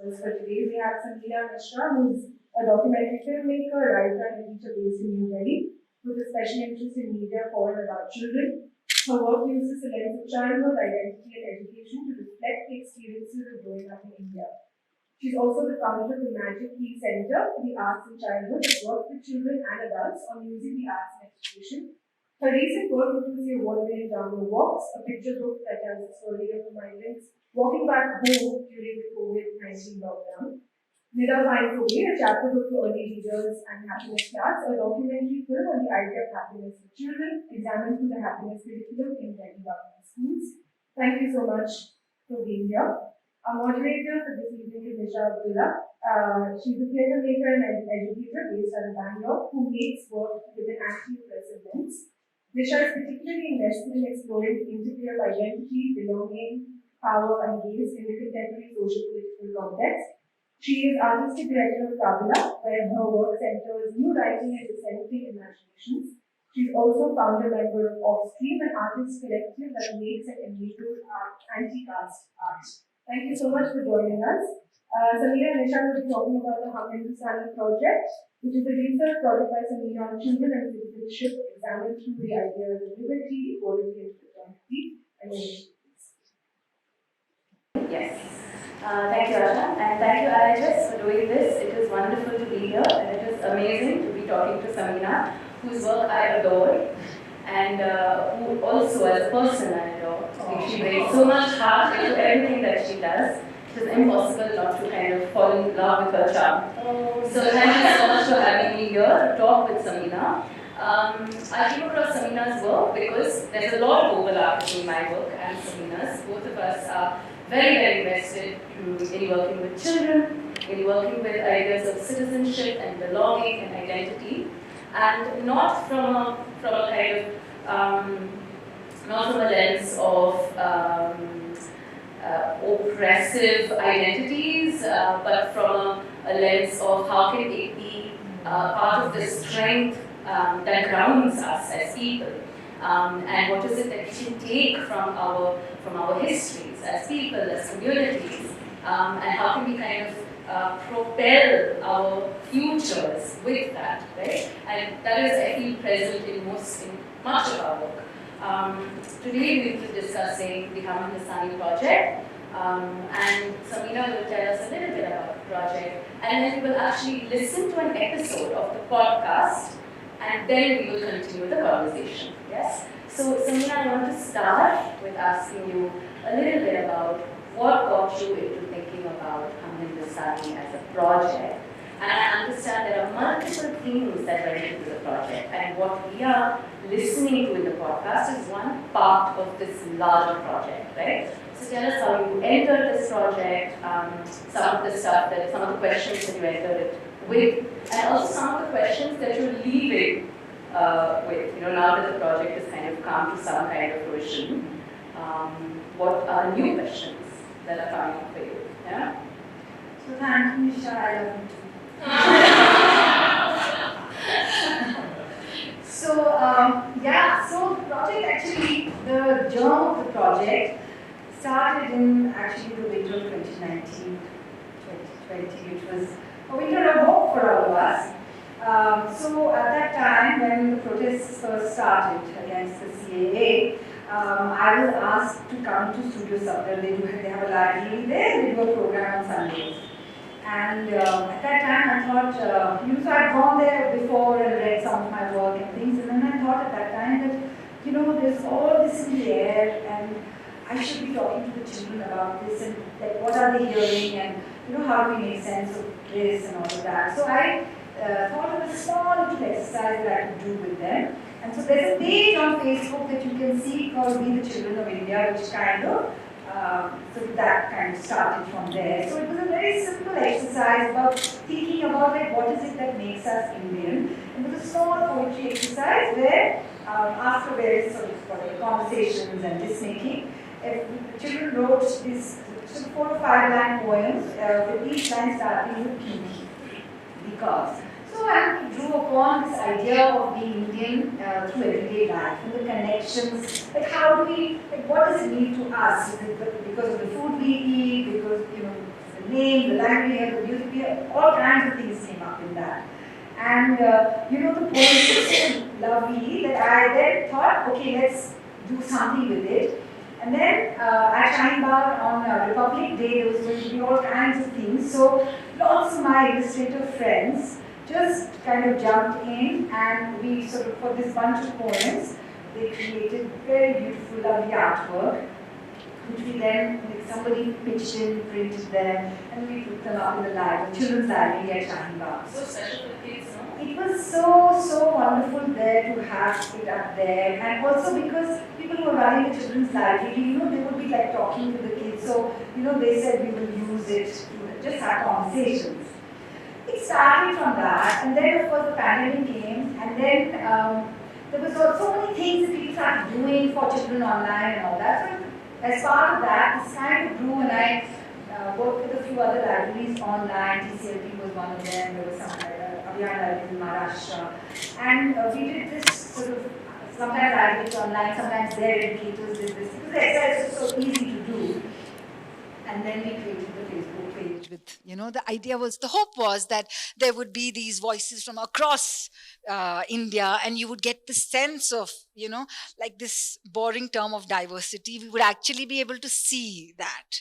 For today, we have Samina Mishra, who's a documentary filmmaker, writer, and teacher based in New Delhi, with a special interest in media for and about children. Her work uses the lens of childhood, identity, and education to reflect the experiences of growing up in India. She's also the founder of the Magic Key Center for the Arts in Childhood, that works with children and adults on using the arts in education. Her recent work includes the award-winning Jungle Walks, a picture book that tells the story of the migrants walking back home during the COVID-19 lockdown. Nida Finds a Way, a chapter book for early readers and happiness class, a documentary film on the idea of happiness for children, examined through the happiness curriculum in Delhi government schools. Thank you so much for being here. Our moderator for this evening is Nisha Abdulla. She's a filmmaker and educator based out of Bangalore who makes work with an anti-oppressive lens. Nisha is particularly invested in exploring the integrity of identity, belonging, power, and gaze in the contemporary social political context. She is artistic director of Kabila, where her work centers new writing and dissenting imaginations. She's also founder member of Offstream, an artist collective that makes and enables anti-caste art. Thank you so much for joining us. Samina and Nisha will be talking about the Hum Hindustani project, which is a research project by Samina on children and citizenship, examined through the ideas of liberty, equality, and fraternity. And yes. Thank you, Asha, and thank you, IHS, for doing this. It is wonderful to be here, and it is amazing to be talking to Samina, whose work I adore, and who also, as a person, I adore. She brings so much heart into everything that she does. It is impossible not to kind of fall in love with her charm. So thank you so much for having me here to talk with Samina. I came across Samina's work because there's a lot of overlap between my work and Samina's. Both of us are very invested in working with children, in working with ideas of citizenship and belonging and identity, and not from a kind of not from a lens of oppressive identities, but from a lens of how can it be part of the strength that grounds us as people. And what is it that we can take from our histories as people, as communities, and how can we kind of propel our futures with that, right? And that is, I feel, present in much of our work. Today we will be discussing the Hum Hindustani project, and Samina will tell us a little bit about the project, and then we will actually listen to an episode of the podcast, and then we will continue the conversation. Yes? So, Samina, I want to start with asking you a little bit about what got you into thinking about Hum Hindustani as a project. And I understand there are multiple themes that went into the project, and what we are listening to in the podcast is one part of this larger project, right? So tell us how you entered this project, some of the questions that you entered it with, and also some of the questions that you're leaving with, now that the project has kind of come to some kind of fruition. What are new questions that are coming up for you? Yeah? So thank you, Nisha. I love you too. So the project actually, the germ of the project started in actually the winter of 2019, 2020, which was a winter of hope for all of us. So at that time, when the protests first started against the CAA, I was asked to come to Studio Sabdar. They have a library there, they do a program on Sundays. And at that time I thought, so I'd gone there before and read some of my work and things, and then I thought at that time that, there's all this in the air, and I should be talking to the children about this, and like, what are they hearing, and how do we make sense of this and all of that. So I thought of a small little exercise that I could do with them. And so there's a page on Facebook that you can see called We the Children of India, which kind of, so that kind of started from there. So it was a very simple exercise about thinking about like what is it that makes us Indian. It was a small poetry exercise where after various sort of conversations and list making, the children wrote these 4 to 5 line poems with each line starting with beauty, because. So I drew upon this idea of being Indian through everyday life and the connections. Like how do we, like what does it mean to us? Is it because of the food we eat, because the the name, the language, the music, all kinds of things came up in that. And the poem was so lovely that I then thought, okay, let's do something with it. And then at Shinebar on Republic Day, there was going to be all kinds of things. So lots of my illustrator friends just kind of jumped in, and we sort of, for this bunch of poems, they created very beautiful, lovely artwork, which we then, like, somebody pitched in, printed them, and we put them up in the library, children's library at Shinebar. So special for kids, no? It was so wonderful there to have it up there, and also because people who were running the children's library, they would be like talking to the kids, so they said we will use it to just have conversations. It started from that, and then of course the pandemic came, and then there was so many things that people started doing for children online and all that. So as part of that, this kind of grew, and I worked with a few other libraries online. TCLP was one of them. There was some libraries in Maharashtra, and we did this sort of. Sometimes I did it online, sometimes their educators did this, because the exercise was so easy to do. And then we created the Facebook page with, the hope was that there would be these voices from across India, and you would get the sense of, like this boring term of diversity. We would actually be able to see that.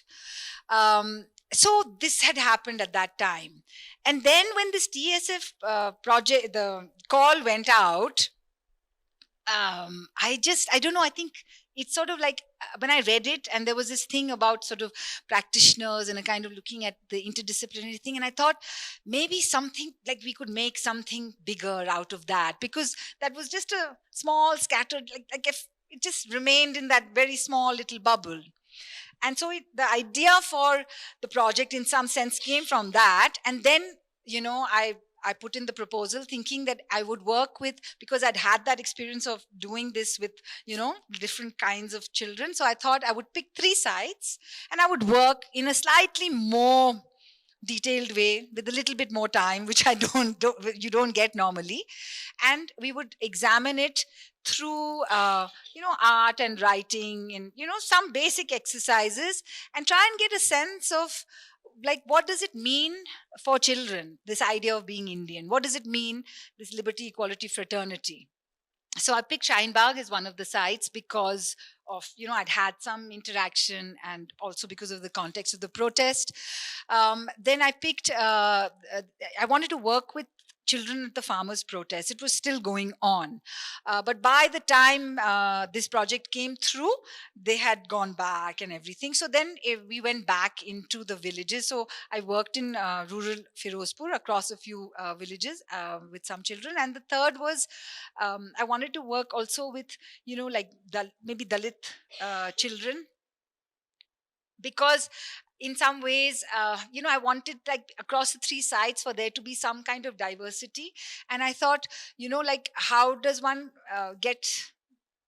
So this had happened at that time. And then when this TSF project, the call went out, I don't know, I think it's sort of like when I read it, and there was this thing about sort of practitioners and a kind of looking at the interdisciplinary thing, and I thought maybe something like we could make something bigger out of that, because that was just a small scattered, like if it just remained in that very small little bubble. And so the idea for the project in some sense came from that. And then I put in the proposal thinking that I would work with, because I'd had that experience of doing this with, different kinds of children. So I thought I would pick 3 sites, and I would work in a slightly more detailed way with a little bit more time, which you don't get normally. And we would examine it through, art and writing and, some basic exercises, and try and get a sense of, like, what does it mean for children, this idea of being Indian? What does it mean, this liberty, equality, fraternity? So I picked Shinebarg as one of the sites because of, I'd had some interaction, and also because of the context of the protest. Then I picked, I wanted to work with children at the farmers' protest. It was still going on. But by the time this project came through, they had gone back and everything. So then we went back into the villages. So I worked in rural Firozpur across a few villages with some children. And the third was I wanted to work also with, like maybe Dalit children, because in some ways, I wanted, like, across the 3 sites for there to be some kind of diversity. And I thought, like, how does one get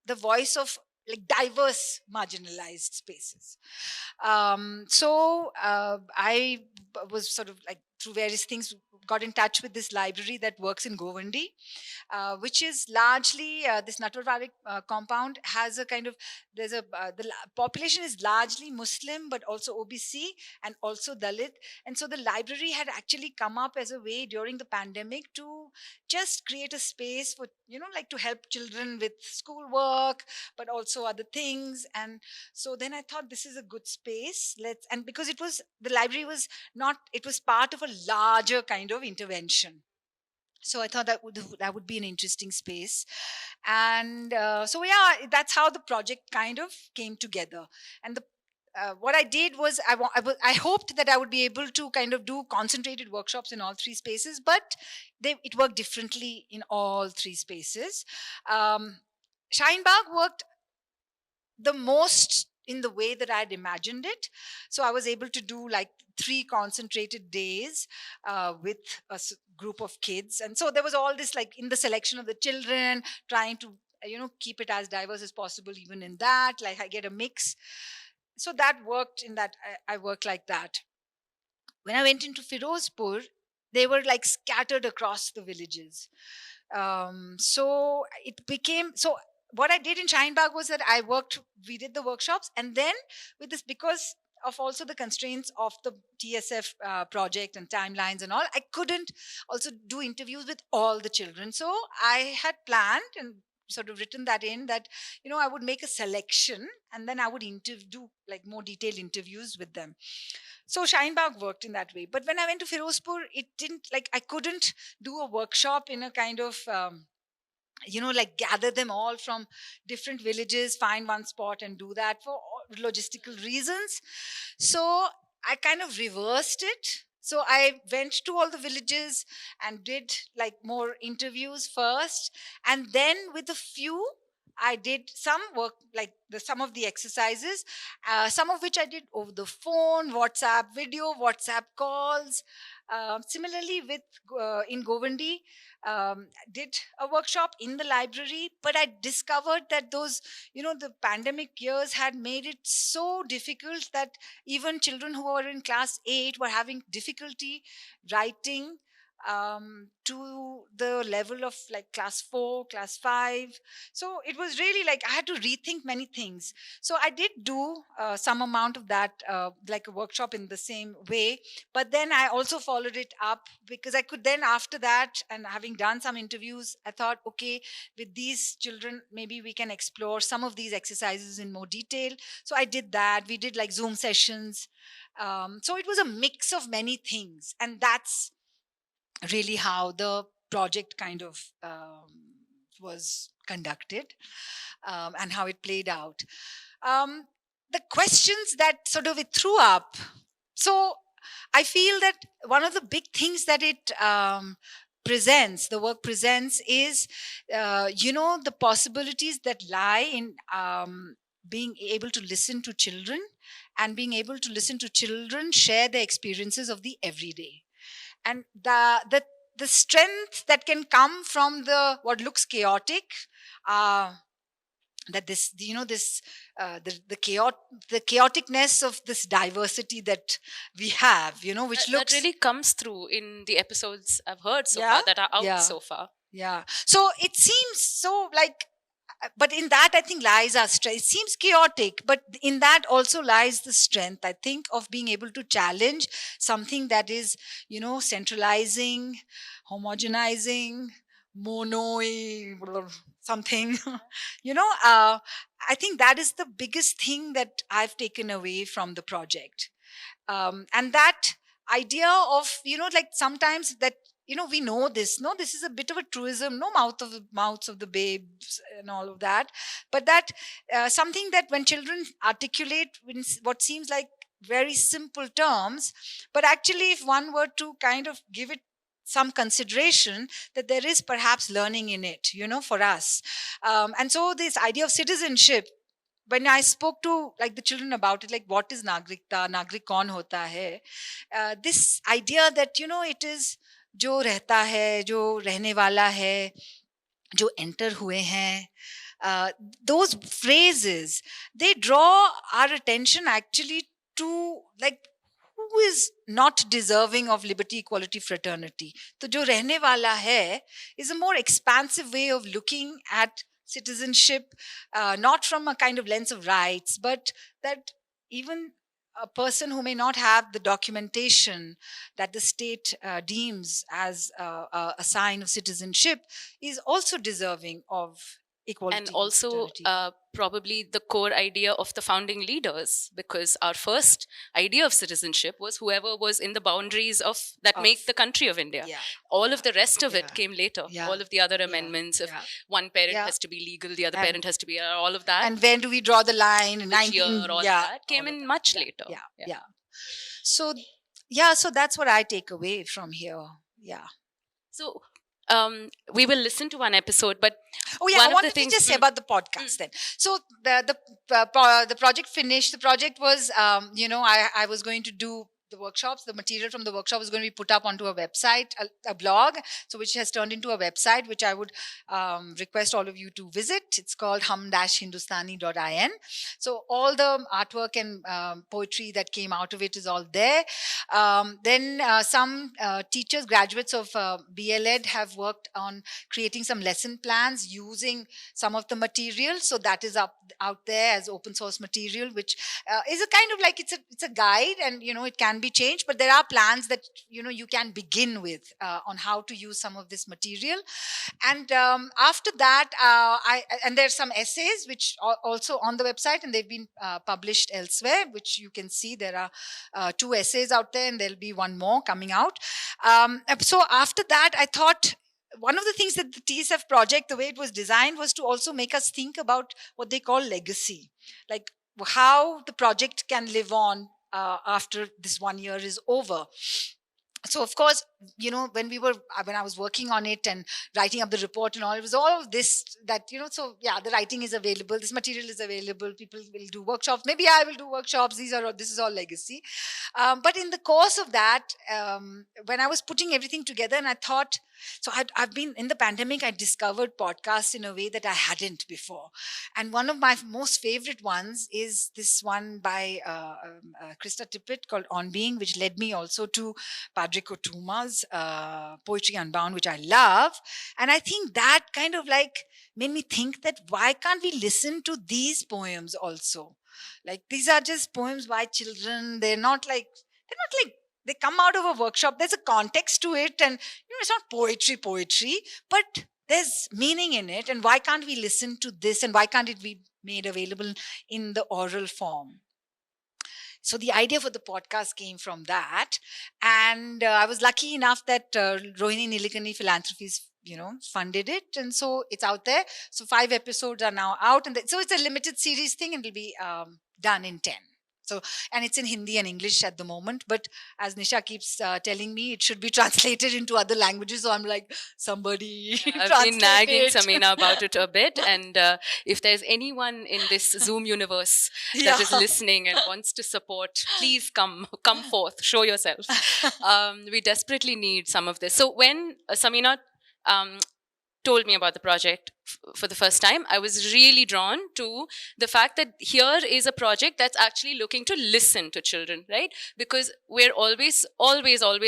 the voice of, like, diverse marginalized spaces? So I was sort of like, through various things, got in touch with this library that works in Govandi, which is largely this Natwarwadi compound has a kind of, the population is largely Muslim, but also OBC and also Dalit. And so the library had actually come up as a way during the pandemic to just create a space for, like, to help children with schoolwork, but also other things. And so then I thought, this is a good space. And because the library was not, it was part of a larger kind of intervention. So I thought that would be an interesting space. And so yeah, that's how the project kind of came together. And what I did was I hoped that I would be able to kind of do concentrated workshops in all 3 spaces, but it worked differently in all 3 spaces. Shinebarg worked the most in the way that I had imagined it. So I was able to do like 3 concentrated days with a group of kids. And so there was all this, like, in the selection of the children, trying to, keep it as diverse as possible, even in that, like, I get a mix. So that worked in that, I worked like that. When I went into Firozpur, they were like scattered across the villages. So it became, what I did in Shinebarg was that we did the workshops, and then with this, because of also the constraints of the TSF project and timelines and all, I couldn't also do interviews with all the children. So I had planned and sort of written that in, that I would make a selection and then I would do like more detailed interviews with them. So Shinebaug worked in that way. But when I went to Firozpur, it didn't, like, I couldn't do a workshop in a kind of like gather them all from different villages, find one spot and do that for logistical reasons. So I kind of reversed it. So I went to all the villages and did like more interviews first, and then with a few I did some work, like some of the exercises, some of which I did over the phone, WhatsApp video, WhatsApp calls. Similarly, with in Govandi, did a workshop in the library, but I discovered that those, the pandemic years had made it so difficult that even children who were in class 8 were having difficulty writing to the level of like class 4, class 5. So it was really like I had to rethink many things. So I did do some amount of that, like a workshop in the same way. But then I also followed it up because I could then, after that, and having done some interviews, I thought, okay, with these children, maybe we can explore some of these exercises in more detail. So I did that. We did like Zoom sessions. So it was a mix of many things. And that's really how the project kind of was conducted, and how it played out. The questions that sort of it threw up. So I feel that one of the big things that it the work presents is, the possibilities that lie in being able to listen to children and being able to listen to children share their experiences of the everyday. And the strength that can come from the what looks chaotic, that this the chaoticness of this diversity that we have, which that really comes through in the episodes I've heard so Yeah? far, that are out Yeah. so far. Yeah. So it seems so like, but in that I think lies our strength. It seems chaotic, but in that also lies the strength, I think, of being able to challenge something that is, centralizing, homogenizing, mono something. I think that is the biggest thing that I've taken away from the project. And that idea of, like sometimes that, we know this, no, this is a bit of a truism, no, mouths of the babes and all of that. But that something that when children articulate in what seems like very simple terms, but actually if one were to kind of give it some consideration, that there is perhaps learning in it, for us. And so this idea of citizenship, when I spoke to like the children about it, like what is nagrikta, nagrik kaun hota hai, this idea that, it is जो रहता है, जो रहने वाला है, जो enter हुए हैं, those phrases, they draw our attention actually to like who is not deserving of liberty, equality, fraternity. So जो रहने वाला है is a more expansive way of looking at citizenship, not from a kind of lens of rights, but that even a person who may not have the documentation that the state deems as a sign of citizenship is also deserving of equality. And also probably the core idea of the founding leaders, because our first idea of citizenship was whoever was in the boundaries of that make the country of India. Yeah. All of the rest of it came later. Yeah. All of the other amendments, if one parent has to be legal, the other parent has to be, all of that. And when do we draw the line? Which year, all that came in much later. Yeah. So that's what I take away from here. Yeah. So we will listen to one episode, but I wanted to just say about the podcast then. So the project finished. The project was, I was going to do the workshops. The material from the workshop is going to be put up onto a website, a blog, so which has turned into a website, which I would request all of you to visit. It's called hum-hindustani.in. So all the artwork and poetry that came out of it is all there. Then some teachers, graduates of BLEd have worked on creating some lesson plans using some of the material. So that is out there as open source material, which is a kind of like, it's a guide, and it can be changed, but there are plans that you can begin with on how to use some of this material. And after that, and there's some essays which are also on the website, and they've been published elsewhere, which you can see. There are 2 essays out there, and there'll be one more coming out. So after that, I thought one of the things that the TSF project, the way it was designed, was to also make us think about what they call legacy, like how the project can live on after this 1 year is over. So of course, when I was working on it and writing up the report and all, it was all of this that, so yeah, the writing is available, this material is available, people will do workshops, maybe I will do workshops, this is all legacy. But in the course of that, when I was putting everything together, and I thought, so I've been in the pandemic, I discovered podcasts in a way that I hadn't before. And one of my most favorite ones is this one by Krista Tippett called On Being, which led me also to Padre Kotuma's Poetry Unbound, which I love. And I think that kind of like made me think that why can't we listen to these poems also? Like, these are just poems by children. They're not like they come out of a workshop. There's a context to it, and it's not poetry, but there's meaning in it. And why can't we listen to this, and why can't it be made available in the oral form? So the idea for the podcast came from that. And I was lucky enough that Rohini Nilikani Philanthropies funded it, and so it's out there. So 5 episodes are now out, and so it's a limited series thing, and it'll be done in 10. So, and it's in Hindi and English at the moment, but as Nisha keeps telling me, it should be translated into other languages. So I'm like, somebody I've been nagging Samina about it a bit. And if there's anyone in this Zoom universe that is listening and wants to support, please come forth, show yourself. We desperately need some of this. So when Samina told me about the project for the first time, I was really drawn to the fact that here is a project that's actually looking to listen to children, right? Because we're always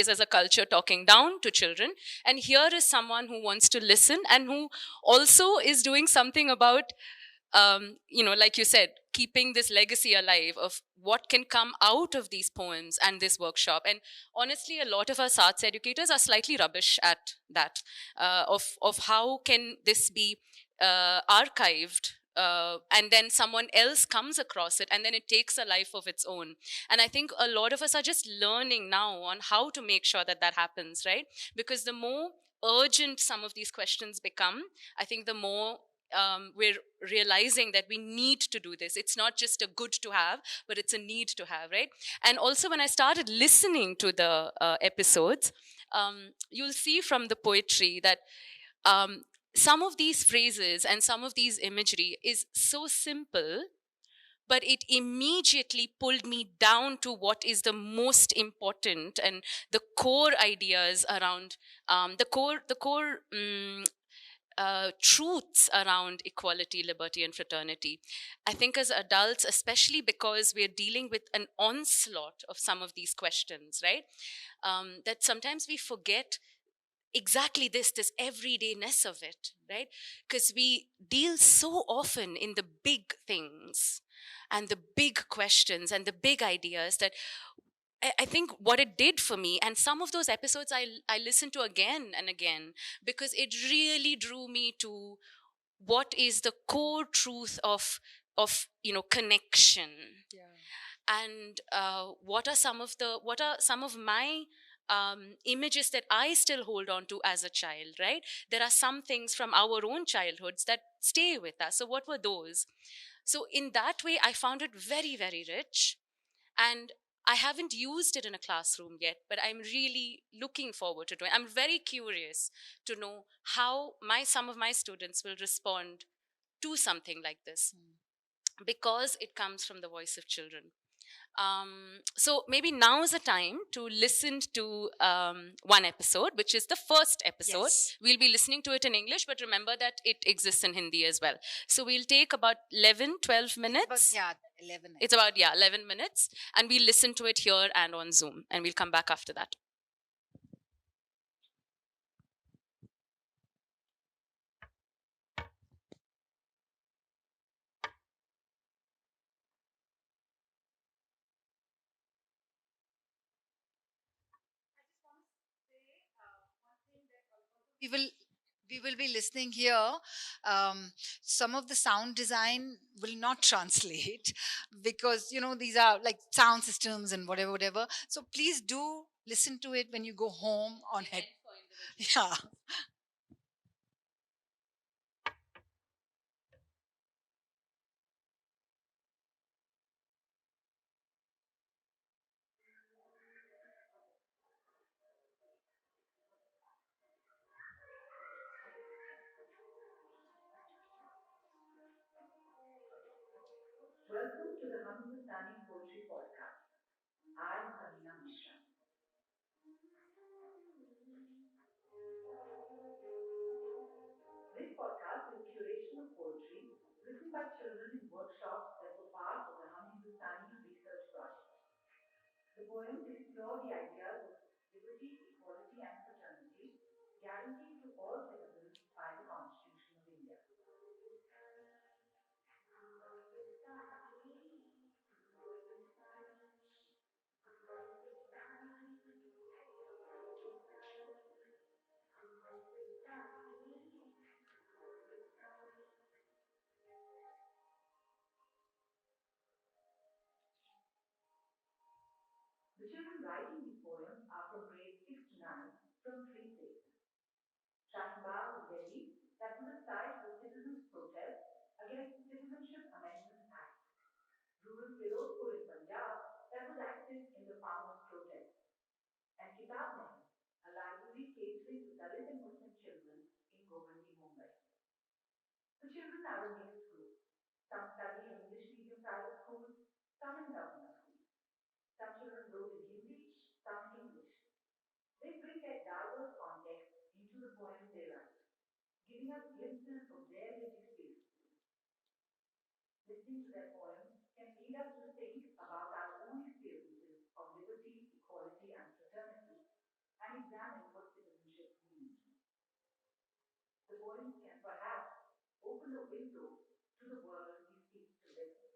as a culture talking down to children. And here is someone who wants to listen and who also is doing something about, like you said, keeping this legacy alive of what can come out of these poems and this workshop. And honestly, a lot of us arts educators are slightly rubbish at that, of how can this be archived, and then someone else comes across it, and then it takes a life of its own. And I think a lot of us are just learning now on how to make sure that happens, right? Because the more urgent some of these questions become, I think the more we're realizing that we need to do this. It's not just a good to have, but it's a need to have, right? And also when I started listening to the episodes, you'll see from the poetry that some of these phrases and some of these imagery is so simple, but it immediately pulled me down to what is the most important and the core ideas around the core truths around equality, liberty, and fraternity. I think as adults, especially because we're dealing with an onslaught of some of these questions, right? That sometimes we forget exactly this everydayness of it, right? Because we deal so often in the big things and the big questions and the big ideas that I think what it did for me, and some of those episodes I listened to again and again, because it really drew me to what is the core truth of connection. Yeah. And what are some of my images that I still hold on to as a child, right? There are some things from our own childhoods that stay with us. So what were those? So in that way, I found it very, very rich. And I haven't used it in a classroom yet, but I'm really looking forward to doing it. I'm very curious to know how some of my students will respond to something like this, because it comes from the voice of children. So maybe now is the time to listen to one episode, which is the first episode. Yes. We'll be listening to it in English, but remember that it exists in Hindi as well. So we'll take about 11, 12 minutes. But yeah, 11. It's about, 11 minutes. And we'll listen to it here and on Zoom. And we'll come back after that. we will we will be listening here. Some of the sound design will not translate because these are like sound systems and whatever. So please do listen to it when you go home on head. Yeah. Welcome to the Hum Hindustani Poetry Podcast. I'm Samina Mishra. This podcast is a curation of poetry written by children in workshops that were part of the Hum Hindustani research project. The poems explore the ideas of liberty, equality, and fraternity guaranteed to all citizens by the Constitution of India. The children writing these poems are from grades 6 to 9 from three states: Shahbaz, Delhi, that was the site of a citizens' protest against the Citizenship Amendment Act. Rural Firozpur in Punjab, that was active in the farmers' protest. And Kitab Nahi, a library catering to Dalit and Muslim children in Govandi, Mumbai. The children are a mixed group. Some study in English medium private schools, some in government schools. Some children wrote in Hindi, some in English. They bring their diverse contexts into the poems they write, giving us glimpses of their lived experiences. Listening to their poems can lead us to think about our own experiences of liberty, equality, and fraternity, and examine what citizenship means. The poems can perhaps open a window to the world we seek to live in.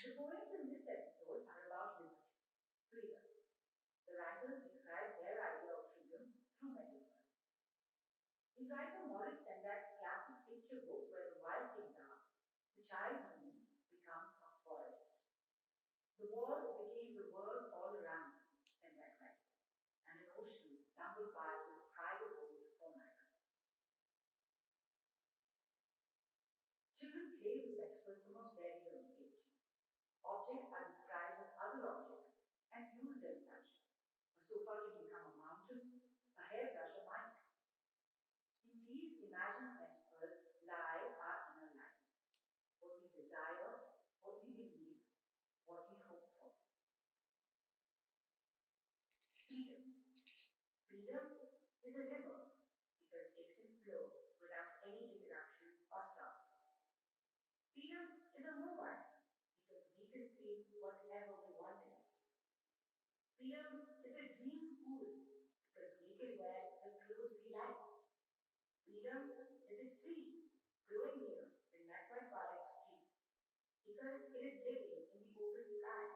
The poems in this episode are about liberty, freedom. The writers describe their idea of freedom through metaphor. In writer Maurice Sendak classic picture book where the wild things are, the child womb becomes a forest. The wall became the world all around, Sendak writes, and an ocean stumbled by with private boat format. Children play with metaphors from a very young age. Objects are described as other objects and used as such. A sofa can become a mountain, a hairbrush a mic. In these imagined metaphors lie our inner life, what we desire, what we believe, what we hope for. Freedom. Freedom is a river because it can flow without any interruption or stop. Freedom is a mobile because we can see whatever we want in it. Freedom is a dream school because we can wear the clothes we like. Freedom is a tree growing here in Nagpur Park Street because it is living in the open sky.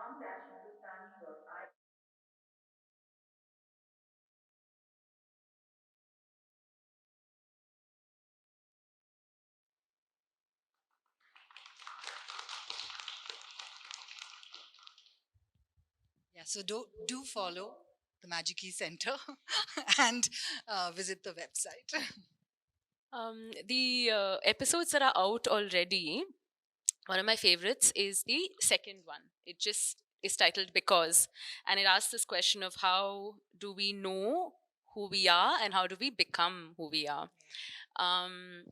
hum-hindustani.in. Yeah, so do follow the Magic Key Center and visit the website. The episodes that are out already, one of my favorites is the second one. It just is titled Because, and it asks this question of how do we know who we are and how do we become who we are. Um,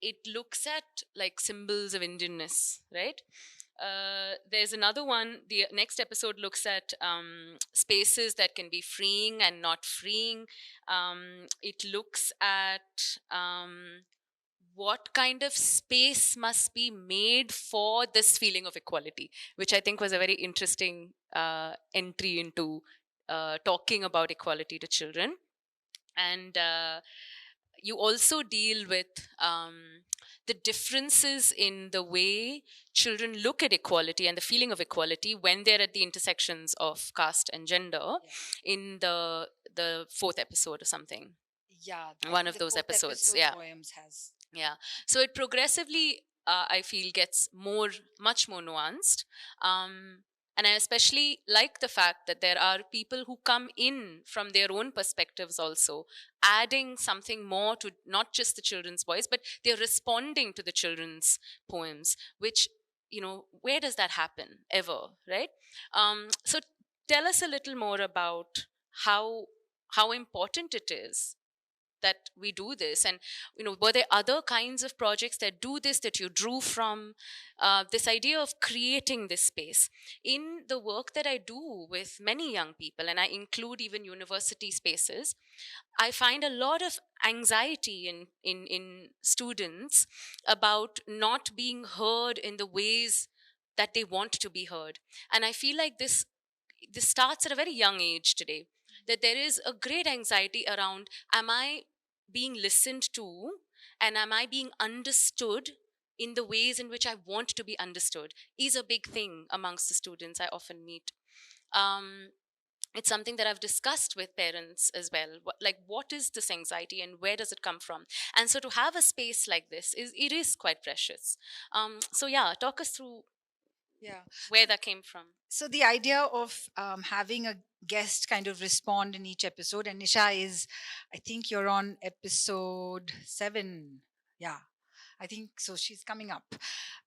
it looks at like symbols of Indianness, right? There's another one. The next episode looks at spaces that can be freeing and not freeing. It looks at what kind of space must be made for this feeling of equality, which I think was a very interesting entry into talking about equality to children. And you also deal with the differences in the way children look at equality and the feeling of equality when they're at the intersections of caste and gender in the fourth episode or something. Yeah, One of those episodes. Yeah. Poems has. Yeah. So it progressively, I feel, gets much more nuanced. And I especially like the fact that there are people who come in from their own perspectives also, adding something more to not just the children's voice, but they're responding to the children's poems, which, where does that happen ever, right? So tell us a little more about how important it is that we do this, and were there other kinds of projects that do this that you drew from this idea of creating this space in the work that I do with many young people, and I include even university spaces. I find a lot of anxiety in students about not being heard in the ways that they want to be heard, and I feel like this starts at a very young age today, that there is a great anxiety around, am I being listened to and am I being understood in the ways in which I want to be understood, is a big thing amongst the students I often meet. um, it's something that I've discussed with parents as well. What is this anxiety and where does it come from? And so to have a space like this is quite precious. So yeah, talk us through Yeah. where that came from. So the idea of having a guest kind of respond in each episode, and Nisha is, I think you're on episode 7. Yeah, I think so. She's coming up.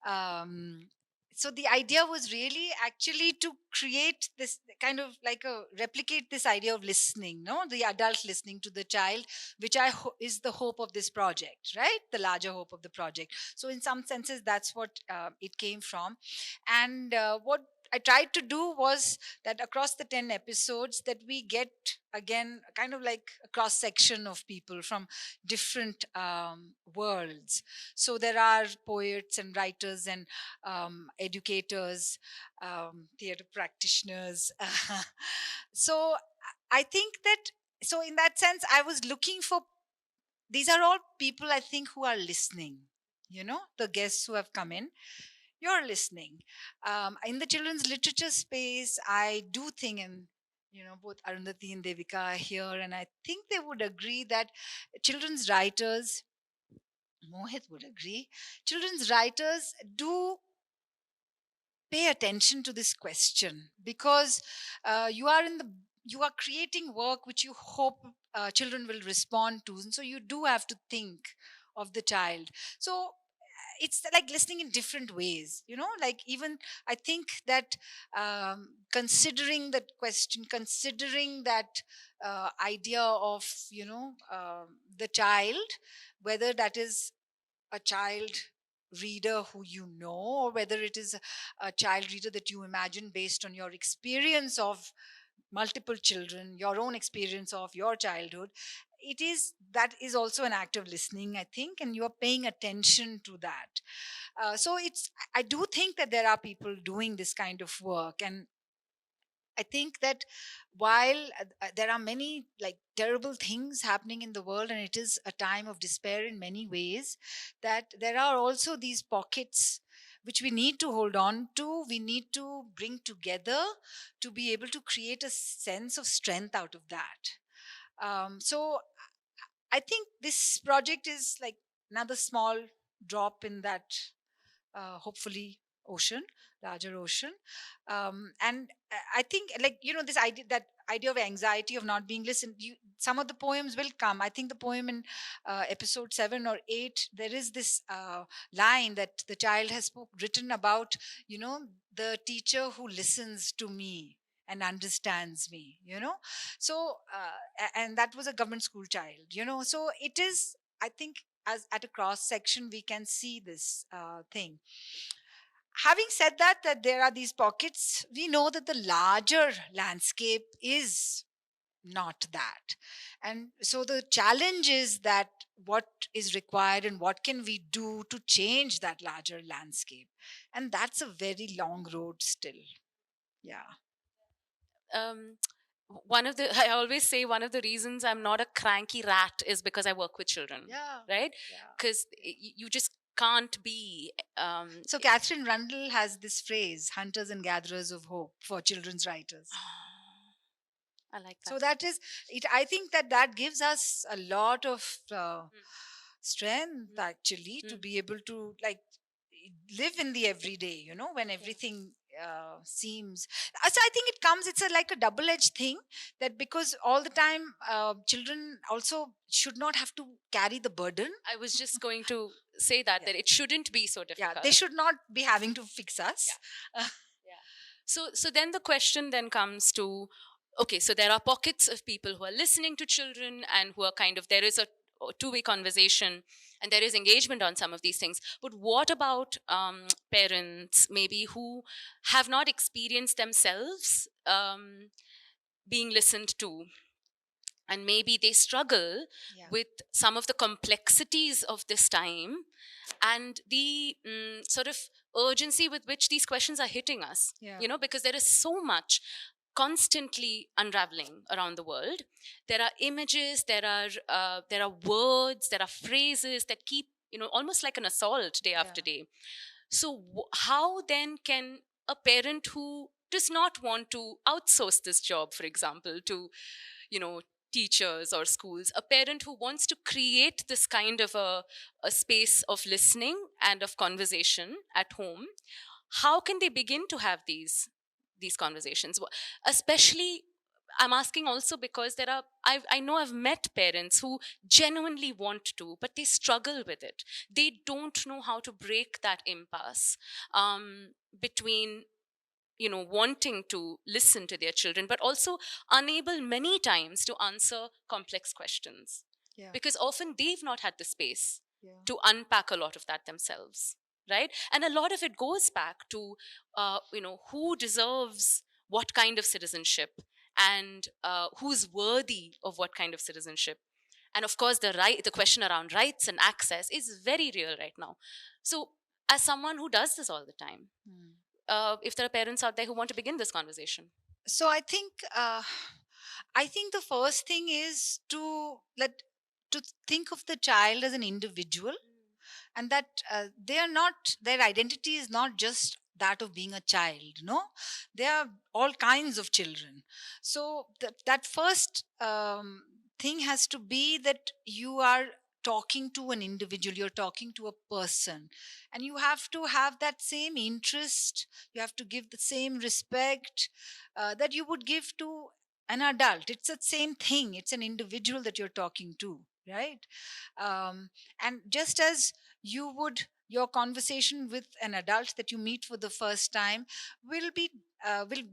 Um, so the idea was really actually to create this kind of like a replicate this idea of listening, no, the adult listening to the child, which is the hope of this project, right? The larger hope of the project. So in some senses, that's what it came from, and what I tried to do was that across the 10 episodes that we get again kind of like a cross section of people from different worlds. So there are poets and writers and educators, theater practitioners. So I think that, so in that sense, I was looking for, these are all people I think who are listening, the guests who have come in. You're listening. In the children's literature space, I do think, and both Arundhati and Devika are here, and I think they would agree that children's writers, Mohit would agree, children's writers do pay attention to this question, because you are creating work which you hope children will respond to, and so you do have to think of the child. So it's like listening in different ways, like even I think that considering that question, considering that idea of the child, whether that is a child reader who or whether it is a child reader that you imagine based on your experience of multiple children, your own experience of your childhood, that is also an act of listening, I think, and you are paying attention to that. So I do think that there are people doing this kind of work, and I think that while there are many like terrible things happening in the world, and it is a time of despair in many ways, that there are also these pockets which we need to hold on to, we need to bring together to be able to create a sense of strength out of that. So I think this project is like another small drop in that, hopefully, ocean, larger ocean. And I think, like, this idea, that idea of anxiety of not being listened, some of the poems will come. I think the poem in episode 7 or 8, there is this line that the child has written about, the teacher who listens to me and understands me, so and that was a government school child, so it is, I think, as at a cross section we can see this thing. Having said that there are these pockets, we know that the larger landscape is not that. And so the challenge is that what is required and what can we do to change that larger landscape, and that's a very long road still. Yeah. um, One of the I always say one of the reasons I'm not a cranky rat is because I work with children, Yeah. right? Yeah. Because you just can't be. So Catherine Rundle has this phrase, hunters and gatherers of hope for children's writers. I like that. So that is it. I think that gives us a lot of strength, actually, to be able to, like, live in the everyday, when everything seems, so I think it comes, it's like a double-edged thing, that because all the time children also should not have to carry the burden. I was just going to say that it shouldn't be so difficult. Yeah, they should not be having to fix us. So then the question then comes to, okay, so there are pockets of people who are listening to children and who are kind of, there is a two-way conversation and there is engagement on some of these things. But what about parents maybe who have not experienced themselves being listened to? And maybe they struggle with some of the complexities of this time and the sort of urgency with which these questions are hitting us, because there is so much constantly unraveling around the world. There are images, there are words, there are phrases that keep, almost like an assault day after day. So how then can a parent who does not want to outsource this job, for example, to, teachers or schools, a parent who wants to create this kind of a space of listening and of conversation at home, how can they begin to have these conversations? Especially, I'm asking also because I know I've met parents who genuinely want to, but they struggle with it. They don't know how to break that impasse between wanting to listen to their children, but also unable many times to answer complex questions. Because often they've not had the space to unpack a lot of that themselves, right? And a lot of it goes back to, who deserves what kind of citizenship and who's worthy of what kind of citizenship. And of course, the question around rights and access is very real right now. So as someone who does this all the time, if there are parents out there who want to begin this conversation. So I think the first thing is to think of the child as an individual, and that their identity is not just that of being a child. There are all kinds of children. So that first thing has to be that you are talking to an individual, you're talking to a person, and you have to have that same interest, you have to give the same respect that you would give to an adult. It's the same thing, it's an individual that you're talking to, right? And just as your conversation with an adult that you meet for the first time will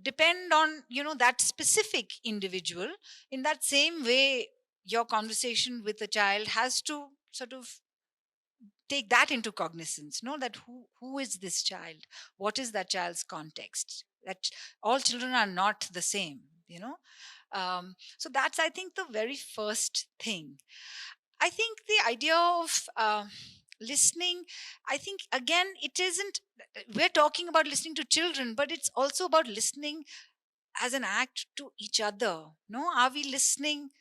depend on that specific individual, in that same way your conversation with a child has to sort of take that into cognizance. Know that who is this child, what is that child's context, that all children are not the same. So that's, I think, the very first thing. I think the idea of listening, I think, again, it isn't, we're talking about listening to children, but it's also about listening as an act to each other. Are we listening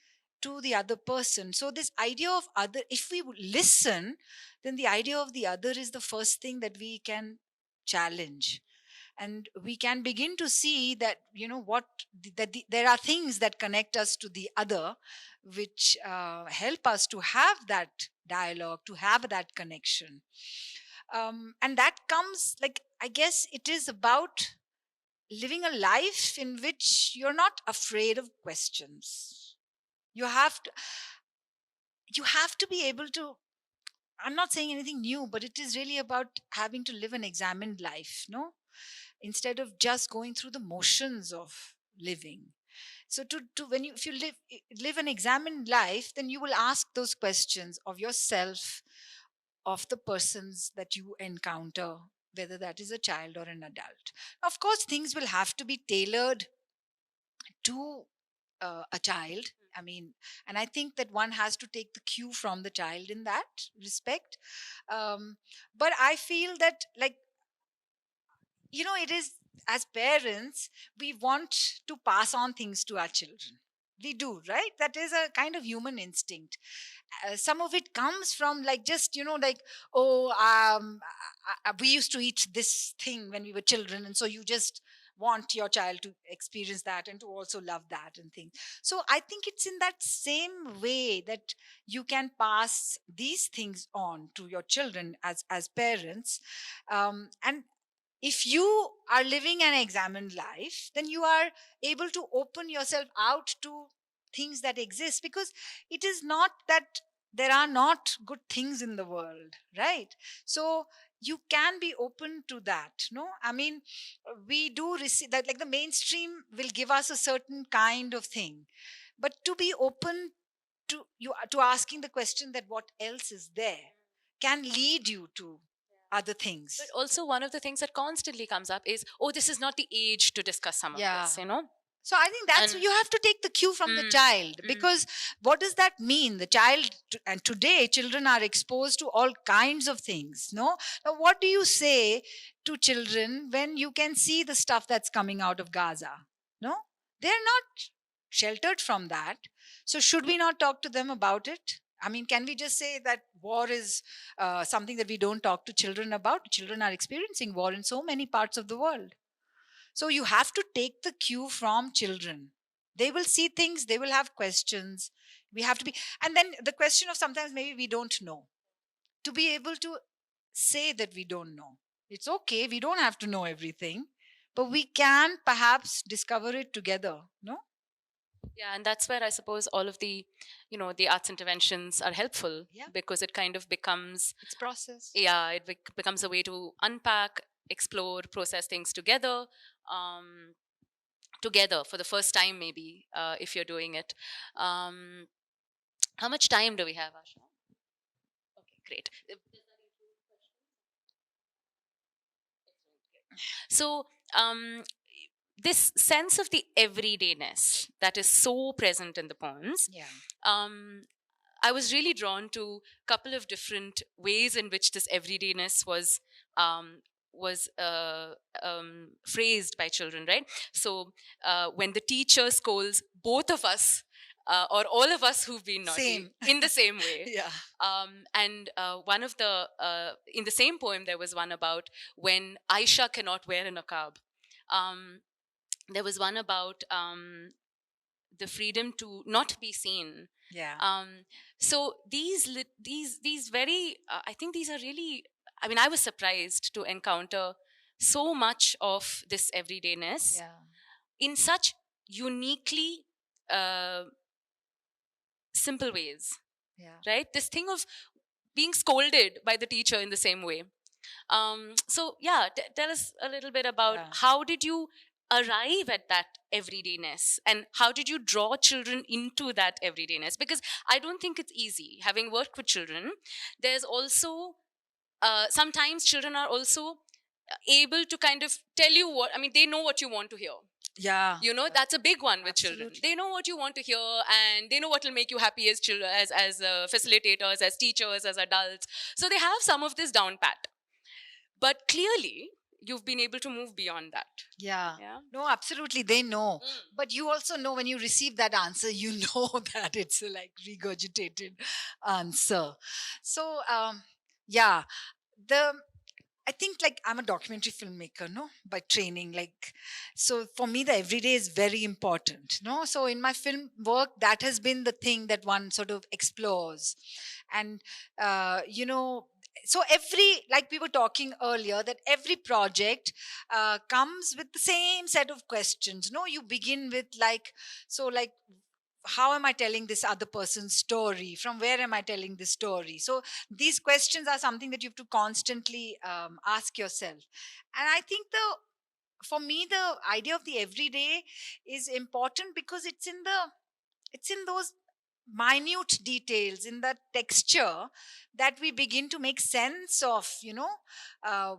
to the other person? So this idea of other, if we listen, then the idea of the other is the first thing that we can challenge, and we can begin to see that there are things that connect us to the other, which help us to have that dialogue, to have that connection. And that comes, like, I guess it is about living a life in which you're not afraid of questions. You have to be able to, I'm not saying anything new, but it is really about having to live an examined life, no? Instead of just going through the motions of living. So to when you if you live an examined life, then you will ask those questions of yourself, of the persons that you encounter, whether that is a child or an adult. Of course, things will have to be tailored to a child. I mean, and I think that one has to take the cue from the child in that respect. But I feel that, like, it is, as parents, we want to pass on things to our children. We do, right? That is a kind of human instinct. Some of it comes from, like, just, like, oh, we used to eat this thing when we were children, and so you just want your child to experience that and to also love that and things. So I think it's in that same way that you can pass these things on to your children as parents. And if you are living an examined life, then you are able to open yourself out to things that exist, because it is not that there are not good things in the world, right? So you can be open to that, no? I mean, we do receive that, like, the mainstream will give us a certain kind of thing, but to be open to asking the question that what else is there can lead you to other things. But also, one of the things that constantly comes up is, oh, this is not the age to discuss some of this, So I think that's, And- you have to take the cue from the child, because what does that mean? The child, and today children are exposed to all kinds of things, no? Now, what do you say to children when you can see the stuff that's coming out of Gaza? No, they're not sheltered from that. So should we not talk to them about it? I mean, can we just say that war is something that we don't talk to children about? Children are experiencing war in so many parts of the world. So you have to take the cue from children. They will see things, they will have questions. We have to be, and then the question of sometimes maybe we don't know. To be able to say that we don't know. It's okay, we don't have to know everything, but we can perhaps discover it together, no? Yeah, and that's where I suppose all of the arts interventions are helpful, Yeah. because it kind of becomes, It's process. becomes a way to unpack, explore, process things together, together for the first time, maybe, if you're doing it. How much time do we have, Asha? Okay, great. So, this sense of the everydayness that is so present in the poems, Yeah. I was really drawn to a couple of different ways in which this everydayness was phrased by children, right? So when the teacher scolds both of us, or all of us who've been naughty, Same. in the same way. Yeah. And one of the in the same poem, there was one about when Aisha cannot wear a niqab. There was one about the freedom to not be seen. Yeah. So these very, I think these are really, I mean, I was surprised to encounter so much of this everydayness Yeah. in such uniquely simple ways, Yeah. right? This thing of being scolded by the teacher in the same way. So yeah, tell us a little bit about Yeah. how did you arrive at that everydayness, and how did you draw children into that everydayness? Because I don't think it's easy. Having worked with children, there's also sometimes children are also able to kind of tell you what, I mean, they know what you want to hear. Yeah. That's a big one with children. Absolutely. They know what you want to hear, and they know what will make you happy as children, as facilitators, as teachers, as adults. So they have some of this down pat. But clearly, you've been able to move beyond that. Yeah. Yeah. No, absolutely. They know. But you also know when you receive that answer, you know that it's a, like, regurgitated answer. So, yeah, I think like I'm a documentary filmmaker, no, by training. Like, so for me, the everyday is very important, no. So in my film work, that has been the thing that one sort of explores, and you know. So every, like we were talking earlier, that every project comes with the same set of questions. No, you begin with like, so like, how am I telling this other person's story? From where am I telling this story? So these questions are something that you have to constantly ask yourself. And I think for me, the idea of the everyday is important because it's in those minute details, in that texture, that we begin to make sense of,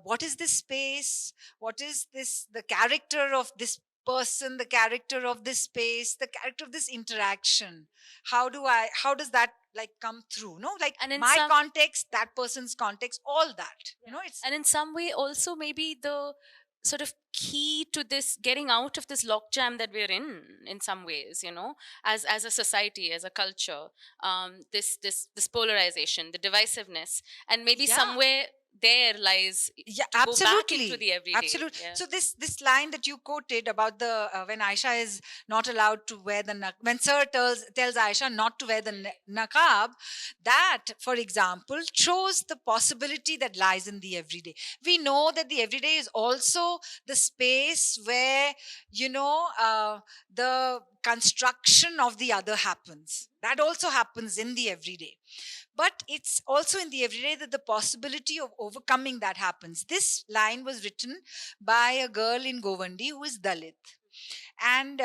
what is this space, what is this, the character of this person, the character of this space, the character of this interaction. How does that like come through, no, like And in my some context, that person's context, all that, it's and in some way also maybe the sort of key to this getting out of this logjam that we're in some ways, as a society, as a culture, this polarization, the divisiveness, and maybe yeah. somewhere there lies Yeah, to go back into absolutely, the everyday. absolutely. Yeah. So this line that you quoted about the when Aisha is not allowed to wear the when Sir tells Aisha not to wear the niqab, that, for example, shows the possibility that lies in the everyday. We know that the everyday is also the space where, the construction of the other happens. That also happens in the everyday, but it's also in the everyday that the possibility of overcoming that happens. This line was written by a girl in Govandi who is Dalit. And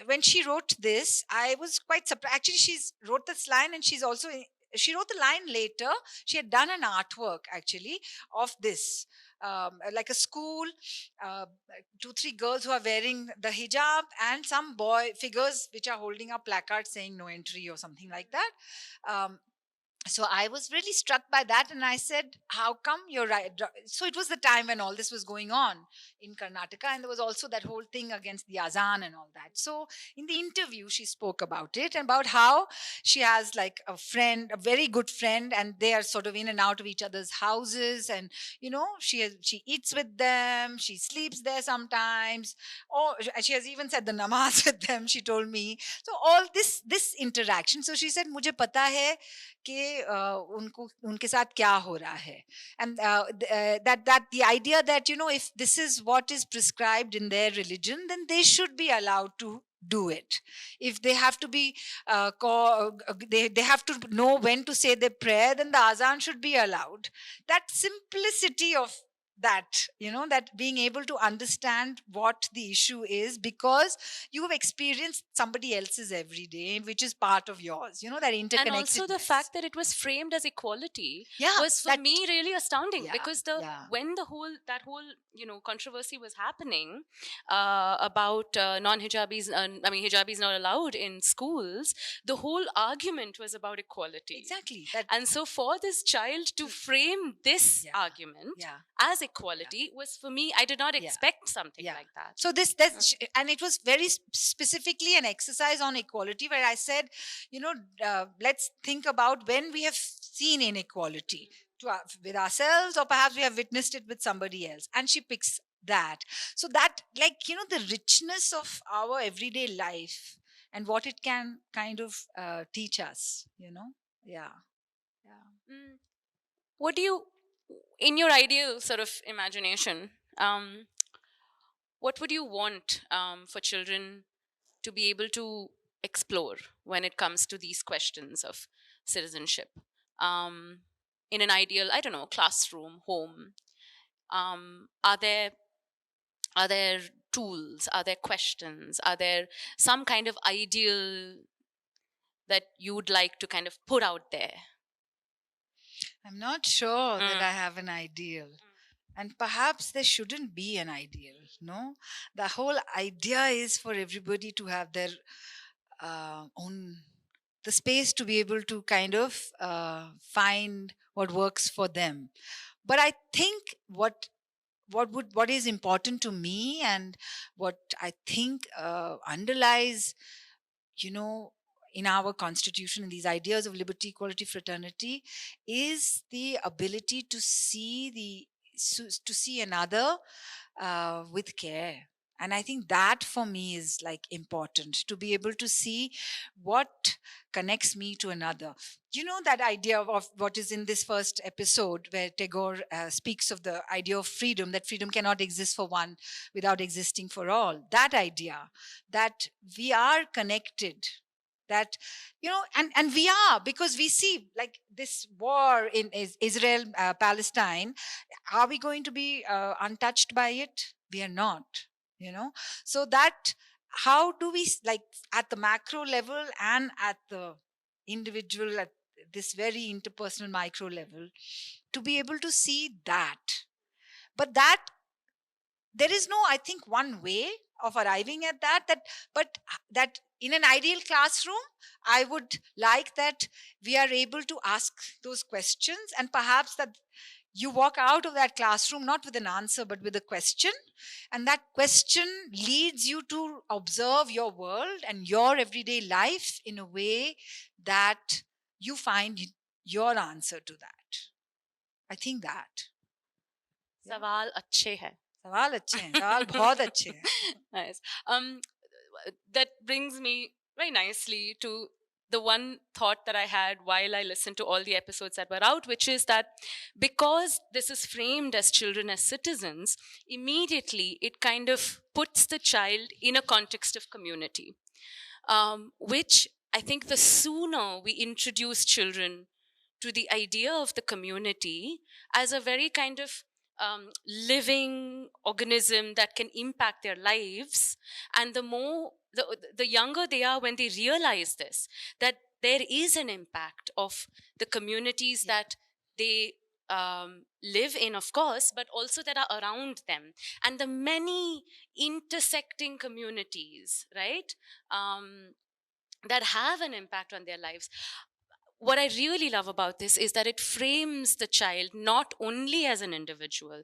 when she wrote this, I was quite surprised. Actually, she's wrote this line, and she wrote the line later. She had done an artwork actually of this, like a school, uh, 2 3 girls who are wearing the hijab, and some boy figures which are holding a placard saying no entry or something like that. So I was really struck by that, and I said, how come you're right? So it was the time when all this was going on in Karnataka, and there was also that whole thing against the azan and all that. So in the interview, she spoke about it, and about how she has like a friend, a very good friend, and they are sort of in and out of each other's houses, and she eats with them, she sleeps there sometimes, or she has even said the namaz with them, she told me. So all this interaction, so she said, mujhe pata hai कि उनको उनके साथ क्या हो रहा है, and that the idea that, if this is what is prescribed in their religion, then they should be allowed to do it. If they have to be they have to know when to say their prayer, then the azan should be allowed. That simplicity of that, that being able to understand what the issue is, because you have experienced somebody else's every day, which is part of yours, that interconnectedness. And also the fact that it was framed as equality was for me really astounding, because when that whole controversy was happening about non-hijabis, hijabis not allowed in schools, the whole argument was about equality. Exactly. And so for this child to frame this argument as equality was, for me, I did not expect something like that. So and it was very specifically an exercise on equality, where I said, let's think about when we have seen inequality with ourselves, or perhaps we have witnessed it with somebody else, and she picks that. So that, like, the richness of our everyday life and what it can kind of teach us, What do you, in your ideal sort of imagination, what would you want for children to be able to explore when it comes to these questions of citizenship? In an ideal, I don't know, classroom, home, are there tools, are there questions, are there some kind of ideal that you would like to kind of put out there? I'm not sure that I have an ideal. And perhaps there shouldn't be an ideal, no? The whole idea is for everybody to have their own, the space to be able to kind of find what works for them. But I think what is important to me, and what I think underlies, in our constitution, and these ideas of liberty, equality, fraternity, is the ability to see to see another with care. And I think that for me is like important, to be able to see what connects me to another. You know, that idea of what is in this first episode where Tagore speaks of the idea of freedom, that freedom cannot exist for one without existing for all. That idea that we are connected, that, you know, and we are, because we see like this war in Israel, Palestine. Are we going to be untouched by it? We are not, you know. So that, how do we like at the macro level and at the individual, at this very interpersonal micro level, to be able to see that. But that, there is no, I think, one way of arriving at that, but that in an ideal classroom, I would like that we are able to ask those questions, and perhaps that you walk out of that classroom not with an answer but with a question, and that question leads you to observe your world and your everyday life in a way that you find your answer to that. I think that सवाल अच्छे हैं. सवाल अच्छे हैं, सवाल बहुत अच्छे हैं. Nice. That brings me very nicely to the one thought that I had while I listened to all the episodes that were out, which is that because this is framed as children as citizens, immediately it kind of puts the child in a context of community, which I think the sooner we introduce children to the idea of the community as a very kind of living organism that can impact their lives, and the younger they are when they realize this, that there is an impact of the communities that they live in, of course, but also that are around them, and the many intersecting communities, right, that have an impact on their lives. What I really love about this is that it frames the child not only as an individual,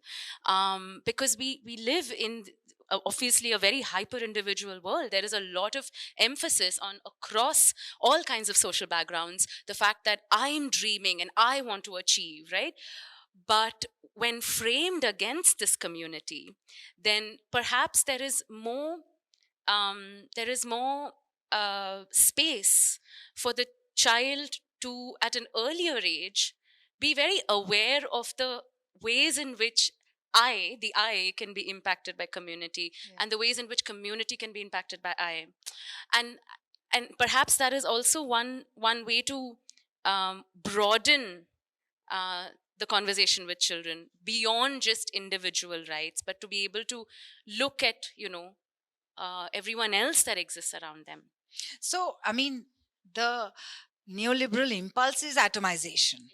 because we live in obviously a very hyper individual world. There is a lot of emphasis on, across all kinds of social backgrounds, the fact that I'm dreaming and I want to achieve, right? But when framed against this community, then perhaps there is more space for the child to, at an earlier age, be very aware of the ways in which the I can be impacted by community, and the ways in which community can be impacted by I. And perhaps that is also one way to broaden the conversation with children beyond just individual rights, but to be able to look at, everyone else that exists around them. So, I mean, the neoliberal impulse is atomization,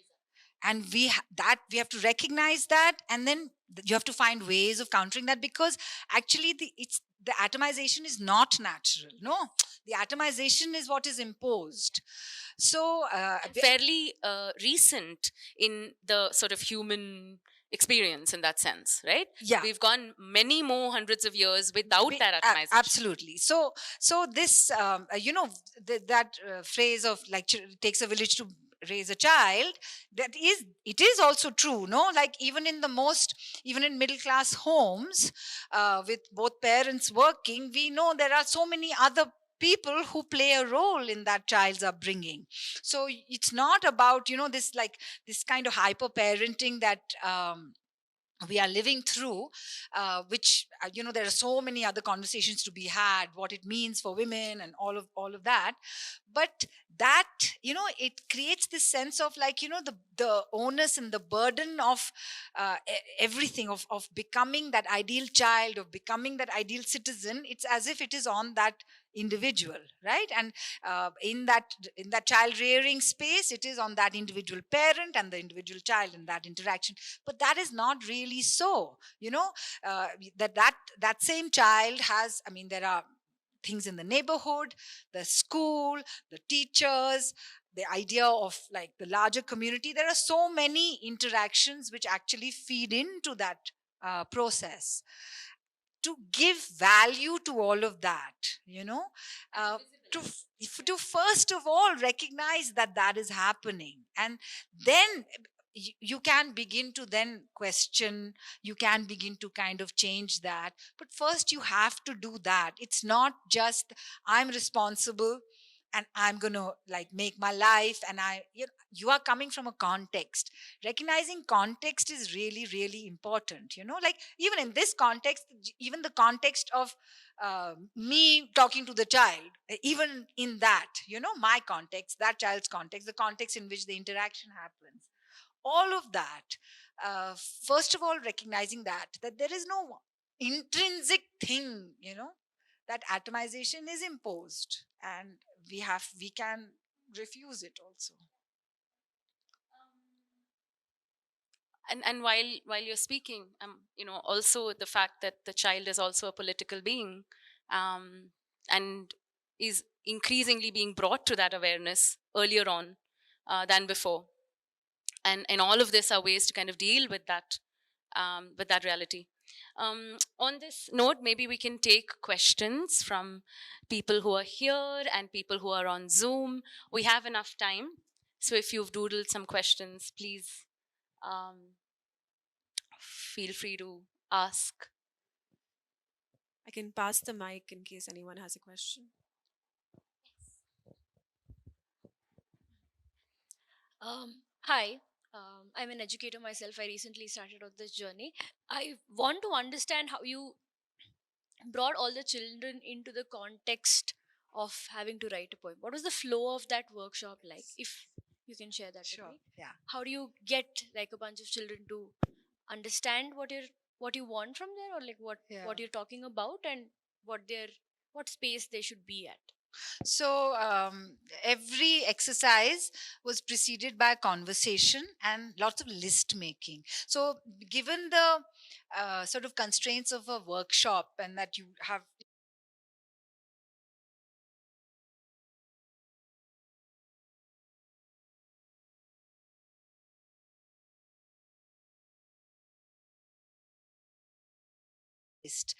and we have to recognize that, and then you have to find ways of countering that, because actually the atomization is not natural. No, the atomization is what is imposed. So fairly recent in the sort of human experience in that sense, right? Yeah, we've gone many more hundreds of years without that atomization. Absolutely. So this that phrase of like it takes a village to raise a child, it is also true, no? Like even in middle class homes, with both parents working, we know there are so many other people who play a role in that child's upbringing. So it's not about this kind of hyper parenting that we are living through, which there are so many other conversations to be had, what it means for women and all of that. But that it creates this sense of the onus and the burden of everything, of becoming that ideal child, of becoming that ideal citizen. It's as if it is on that individual, right? And in that child rearing space, it is on that individual parent and the individual child in that interaction. But that is not really so. That same child has, there are things in the neighborhood, the school, the teachers, the idea of like the larger community. There are so many interactions which actually feed into that process. To give value to all of that, to first of all recognize that is happening, and then you can begin to then question, you can begin to kind of change that, but first you have to do that. It's not just I'm responsible and I'm going to like make my life, and you are coming from a context. Recognizing context is really really important, like even in this context, even the context of me talking to the child, even in that, my context, that child's context, the context in which the interaction happens, all of that. First of all, recognizing that there is no intrinsic thing, that atomization is imposed, and we can refuse it also. And while you're speaking, also the fact that the child is also a political being, um, and is increasingly being brought to that awareness earlier on than before, and all of this are ways to kind of deal with that reality. On this note, maybe we can take questions from people who are here and people who are on Zoom. We have enough time, so if you've doodled some questions, please um, feel free to ask. I can pass the mic in case anyone has a question. Hi, I'm an educator myself. I recently started on this journey. I want to understand how you brought all the children into the context of having to write a poem. What was the flow of that workshop like? If you can share that Sure. with me. Yeah. How do you get like a bunch of children to understand what you want from there, or like Yeah. what you're talking about, and what space they should be at? So every exercise was preceded by a conversation and lots of list making. So given the sort of constraints of a workshop, and that you have list,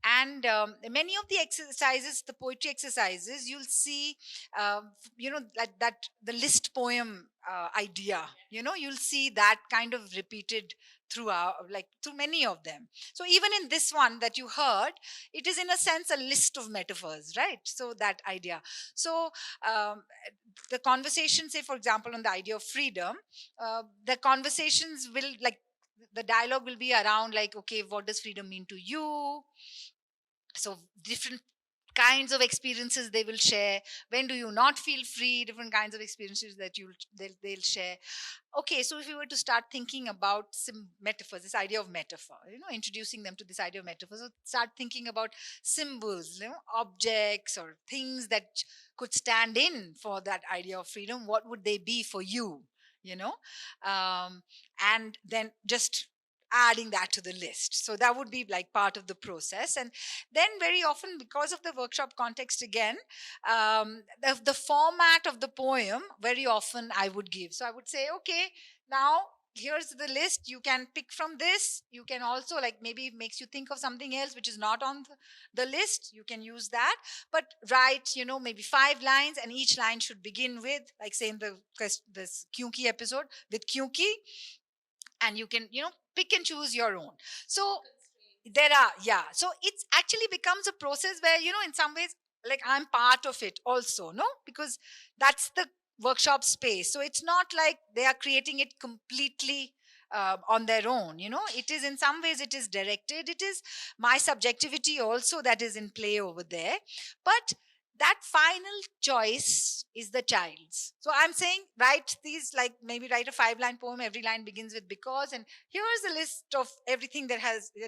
and many of the exercises, the poetry exercises, you'll see like that the list poem idea, you'll see that kind of repeated throughout, like through many of them. So even in this one that you heard, it is in a sense a list of metaphors, right? So that idea. So the conversation, say for example on the idea of freedom, the conversations will like, the dialogue will be around like, okay, what does freedom mean to you? So different kinds of experiences they will share. When do you not feel free? Different kinds of experiences that they'll share. Okay, so if we were to start thinking about some metaphors, this idea of metaphor, introducing them to this idea of metaphor, so start thinking about symbols, objects or things that could stand in for that idea of freedom. What would they be for you? you know and then just adding that to the list. So that would be like part of the process. And then very often, because of the workshop context again, the format of the poem, very often I would give. So I would say, okay, now here's the list, you can pick from this. You can also, like, maybe it makes you think of something else which is not on the list, you can use that. But write, maybe 5 lines, and each line should begin with, like say in this Kyunki episode, with Kyunki. And you can, pick and choose your own. So there are, yeah, so it's actually becomes a process where, in some ways, like I'm part of it also, no, because that's the workshop space. So it's not like they are creating it completely on their own. It is, in some ways it is directed, it is my subjectivity also that is in play over there. But that final choice is the child's. So I'm saying, write these, like maybe write a 5-line poem, every line begins with because, and here's a list of everything that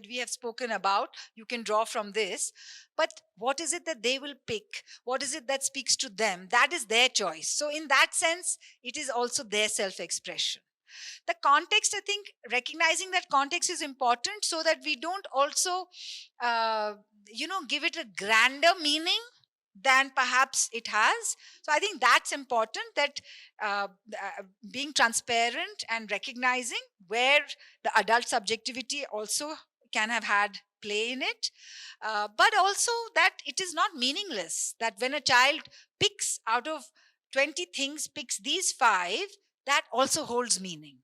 we have spoken about. You can draw from this. But what is it that they will pick? What is it that speaks to them? That is their choice. So in that sense, it is also their self-expression. The context, I think, recognizing that context is important, so that we don't also give it a grander meaning than perhaps it has. So I think that's important, that being transparent and recognizing where the adult subjectivity also can have had play in it, but also that it is not meaningless, that when a child picks out of 20 things, picks these 5, that also holds meaning.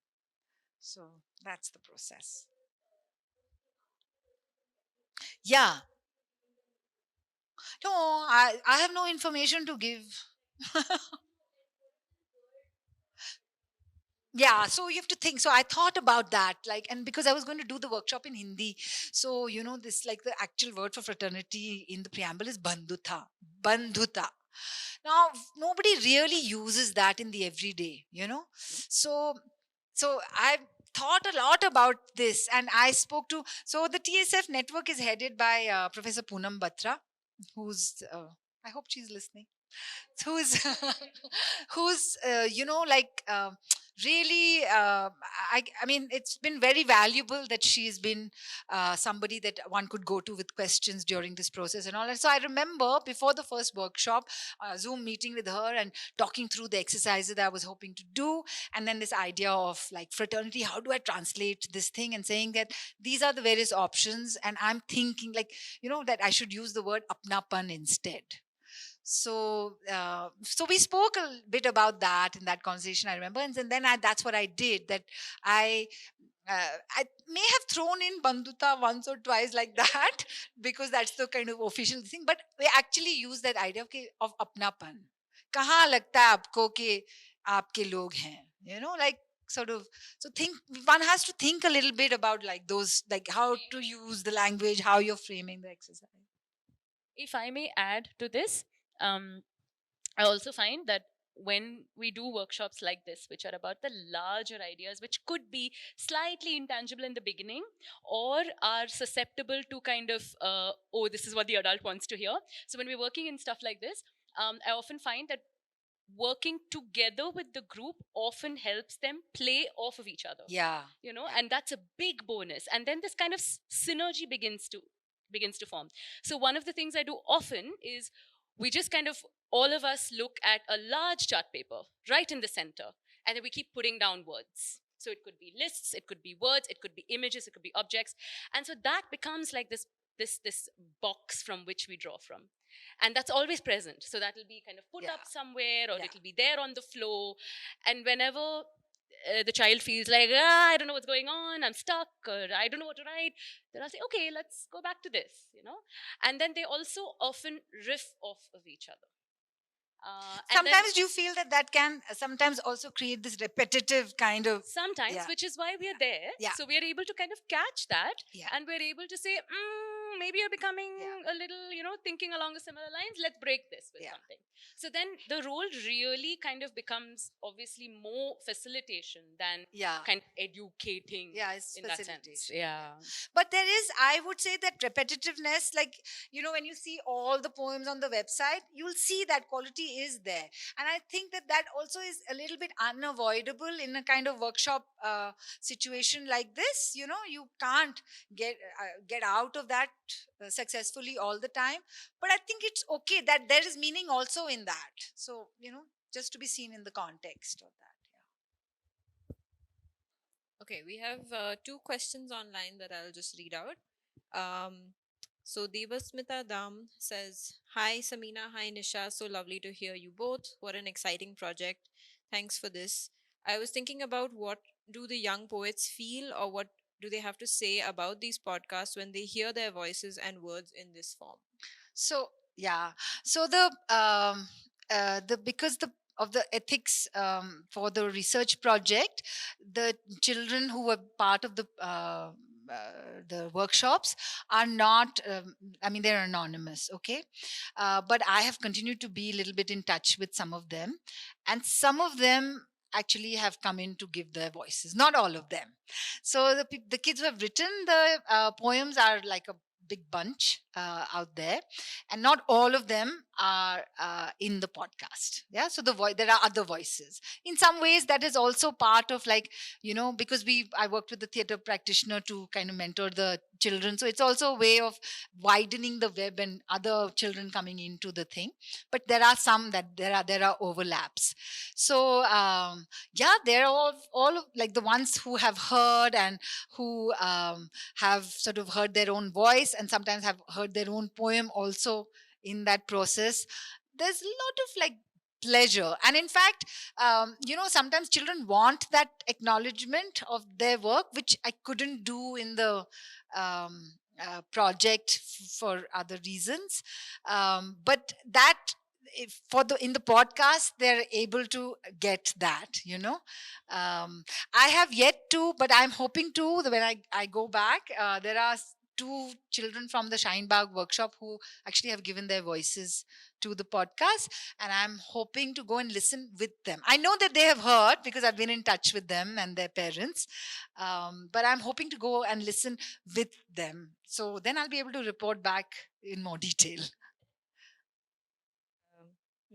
So that's the process. Yeah. No, I have no information to give. Yeah, so you have to think. So I thought about that, like, and because I was going to do the workshop in Hindi, so this, like, the actual word for fraternity in the preamble is bandhuta. Bandhuta. Now nobody really uses that in the everyday. So I thought a lot about this, and I spoke to. So the TSF network is headed by Professor Poonam Batra, who's I hope she's listening, who's who's like, really, I mean, it's been very valuable that she's been somebody that one could go to with questions during this process and all. And so I remember before the first workshop, Zoom meeting with her and talking through the exercises that I was hoping to do, and then this idea of, like, fraternity, how do I translate this thing, and saying that these are the various options, and I'm thinking, like, that I should use the word apnapan instead. So we spoke a bit about that in that conversation, I remember. And then that's what I did. That I I may have thrown in Bandhuta once or twice like that, because that's the kind of official thing. But we actually use that idea of apnapan. कहाँ लगता है आपको कि आपके लोग हैं? Like, sort of. So one has to think a little bit about, like, those, like, how to use the language, how you're framing the exercise. If I may add to this, I also find that when we do workshops like this, which are about the larger ideas, which could be slightly intangible in the beginning, or are susceptible to kind of, oh, this is what the adult wants to hear. So when we're working in stuff like this, I often find that working together with the group often helps them play off of each other. Yeah. And that's a big bonus. And then this kind of synergy begins to form. So one of the things I do often is we just kind of, all of us look at a large chart paper right in the center, and then we keep putting down words. So it could be lists, it could be words, it could be images, it could be objects. And so that becomes like this box from which we draw from. And that's always present. So that will be kind of put up somewhere, or it'll be there on the floor. And whenever the child feels like, I don't know what's going on, I'm stuck, or I don't know what to write, then I'll say, okay, let's go back to this, And then they also often riff off of each other. Sometimes do you feel that can sometimes also create this repetitive kind of... Sometimes, which is why we are there. Yeah. So we are able to kind of catch that, Yeah. and we're able to say, maybe you're becoming a little, thinking along the similar lines. Let's break this with something. So then the role really kind of becomes obviously more facilitation than kind of educating. Yeah, it's in that sense. facilitation. Yeah. But there is, I would say, that repetitiveness, like, when you see all the poems on the website, you'll see that quality is there. And I think that also is a little bit unavoidable in a kind of workshop situation like this. You can't get out of that successfully all the time. But I think it's okay that there is meaning also in that. So, just to be seen in the context of that. Okay, we have two questions online that I'll just read out. So Devasmita Dam says, "Hi Samina, hi Nisha, so lovely to hear you both. What an exciting project. Thanks for this. I was thinking about what do the young poets feel, or what do they have to say about these podcasts when they hear their voices and words in this form?" So because of the ethics for the research project, the children who were part of the workshops are not, they're anonymous, okay? But I have continued to be a little bit in touch with some of them, and some of them actually have come in to give their voices, not all of them. So the kids who have written the poems are like a big bunch out there, and not all of them are in the podcast. Yeah, so there are other voices. In some ways, that is also part of, like, because I worked with the theater practitioner to kind of mentor the children, so it's also a way of widening the web and other children coming into the thing. But there are some that there are overlaps. So they're all like the ones who have heard and who have sort of heard their own voice, and sometimes have heard their own poem also in that process. There's a lot of, like, pleasure. And in fact, sometimes children want that acknowledgement of their work, which I couldn't do in the project for other reasons. But that, if for the in the podcast, they're able to get that. I have yet to, but I'm hoping to, when I go back, there are two children from the Shine Bagh workshop who actually have given their voices to the podcast, and I'm hoping to go and listen with them. I know that they have heard because I've been in touch with them and their parents, but I'm hoping to go and listen with them. So then I'll be able to report back in more detail.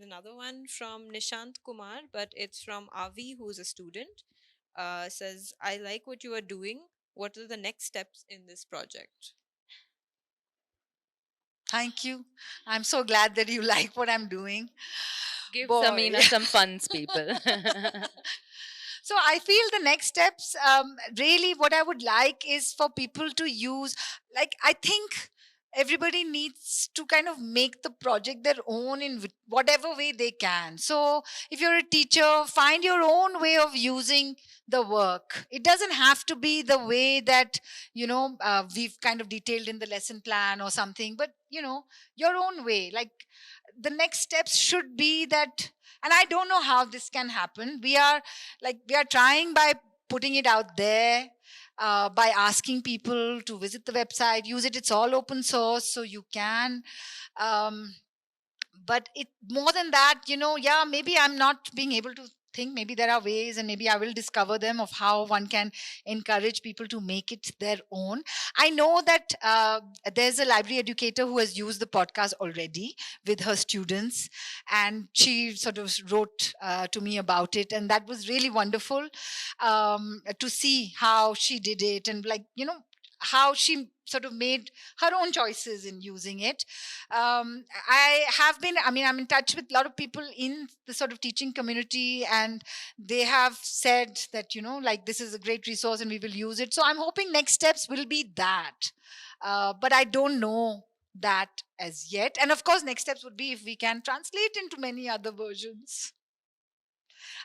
Another one from Nishant Kumar, but it's from Avi, who's a student. Says, I like what you are doing. What are the next steps in this project? Thank you. I'm so glad that you like what I'm doing. Give Boy. Samina some funds, people. So I feel the next steps, really what I would like is for people to use, like, I think everybody needs to kind of make the project their own in whatever way they can. So if you're a teacher, find your own way of using the work. It doesn't have to be the way that, we've kind of detailed in the lesson plan or something, but, your own way. Like, the next steps should be that, and I don't know how this can happen. We are trying by putting it out there, by asking people to visit the website, use it. It's all open source, so you can. But it more than that, maybe I'm not being able to think. Maybe there are ways, and maybe I will discover them, of how one can encourage people to make it their own. I know that there's a library educator who has used the podcast already with her students, and she sort of wrote to me about it, and that was really wonderful to see how she did it, and how she sort of made her own choices in using it. I'm in touch with a lot of people in the sort of teaching community, and they have said that, this is a great resource and we will use it. So I'm hoping next steps will be that. But I don't know that as yet. And of course, next steps would be if we can translate into many other versions.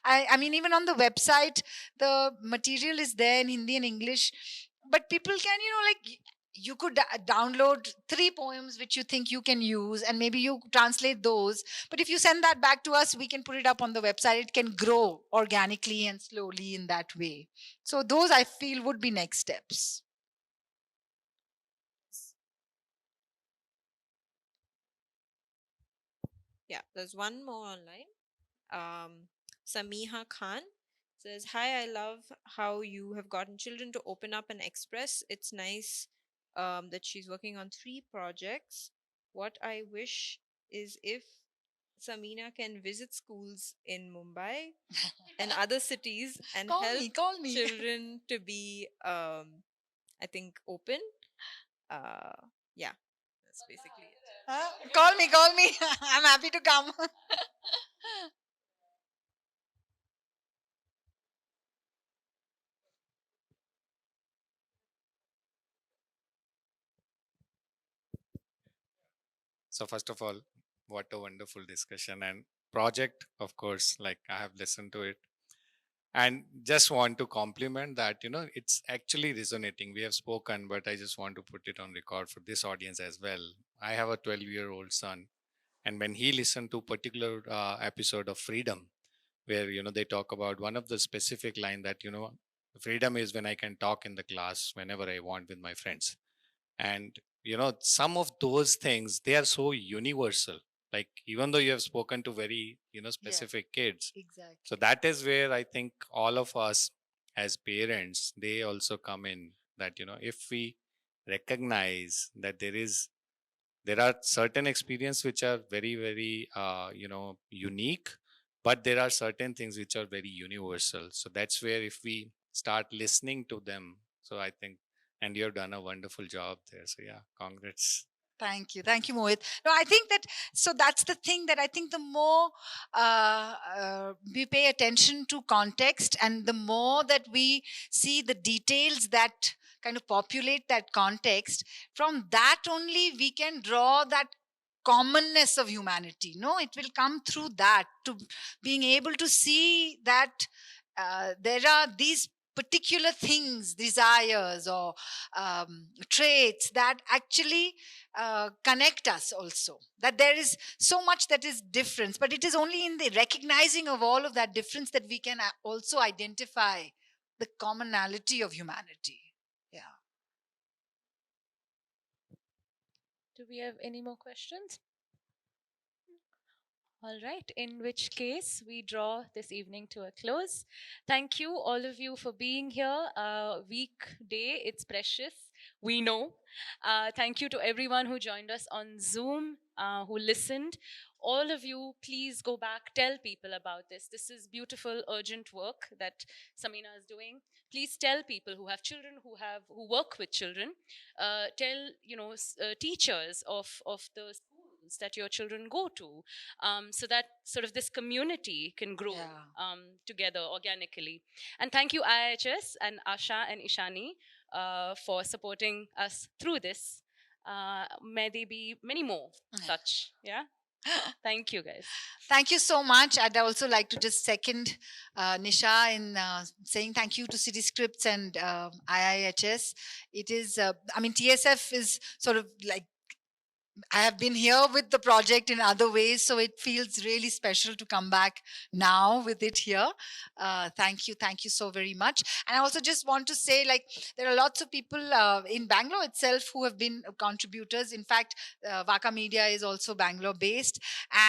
I mean, even on the website, the material is there in Hindi and English, but people can, you could download 3 poems which you think you can use, and maybe you translate those. But if you send that back to us, we can put it up on the website. It can grow organically and slowly in that way. So those, I feel, would be next steps. Yeah, there's one more online. Samiha Khan says, Hi, I love how you have gotten children to open up and express. It's nice that she's working on 3 projects. What I wish is if Samina can visit schools in Mumbai and other cities and Call help me. children to be, I think, open. Yeah, that's basically it. Call me. I'm happy to come. So first of all, what a wonderful discussion and project. Of course, like I have listened to it, and just want to compliment that, it's actually resonating. We have spoken, but I just want to put it on record for this audience as well. I have a 12-year-old son, and when he listened to particular episode of Freedom, where they talk about one of the specific line that freedom is when I can talk in the class whenever I want with my friends. And some of those things, they are so universal. Like, even though you have spoken to very specific kids, Exactly. so that is where I think all of us as parents, they also come in, that if we recognize that there are certain experiences which are very, very unique, but there are certain things which are very universal. So that's where, if we start listening to them, so I think, and you have done a wonderful job there. So yeah, congrats. Thank you, Mohit. No, I think that, so that's the thing, that I think the more we pay attention to context, and the more that we see the details that kind of populate that context, from that only we can draw that commonness of humanity. No, it will come through that, to being able to see that there are these particular things, desires, or traits that actually connect us also. That there is so much that is difference, but it is only in the recognizing of all of that difference that we can also identify the commonality of humanity. Yeah. Do we have any more questions? All right, in which case we draw this evening to a close. Thank you, all of you, for being here. Weekday, it's precious, we know. Thank you to everyone who joined us on Zoom, who listened. All of you, please go back, tell people about this. This is beautiful, urgent work that Samina is doing. Please tell people who have children, who work with children. Tell teachers of the schools that your children go to, so that sort of this community can grow together organically. And thank you, IIHS and Asha and Ishani, for supporting us through this. May there be many more such. Yeah. Thank you, guys. Thank you so much. I'd also like to just second Nisha in saying thank you to CityScripts and IIHS. It is, TSF is sort of like, I have been here with the project in other ways, so it feels really special to come back now with it here. Thank you so very much. And I also just want to say, like, there are lots of people in Bangalore itself who have been contributors. In fact, Vaka Media is also Bangalore-based,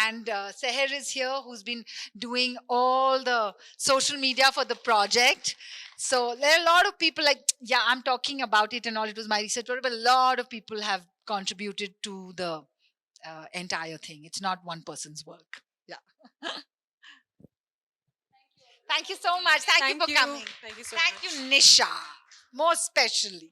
and Seher is here, who's been doing all the social media for the project. So there are a lot of people, like, yeah, I'm talking about it and all. It was my research, but a lot of people have contributed to the entire thing. It's not one person's work. Yeah. Thank you so much. Thank you for coming. Thank you so Thank much. you, Nisha, more especially.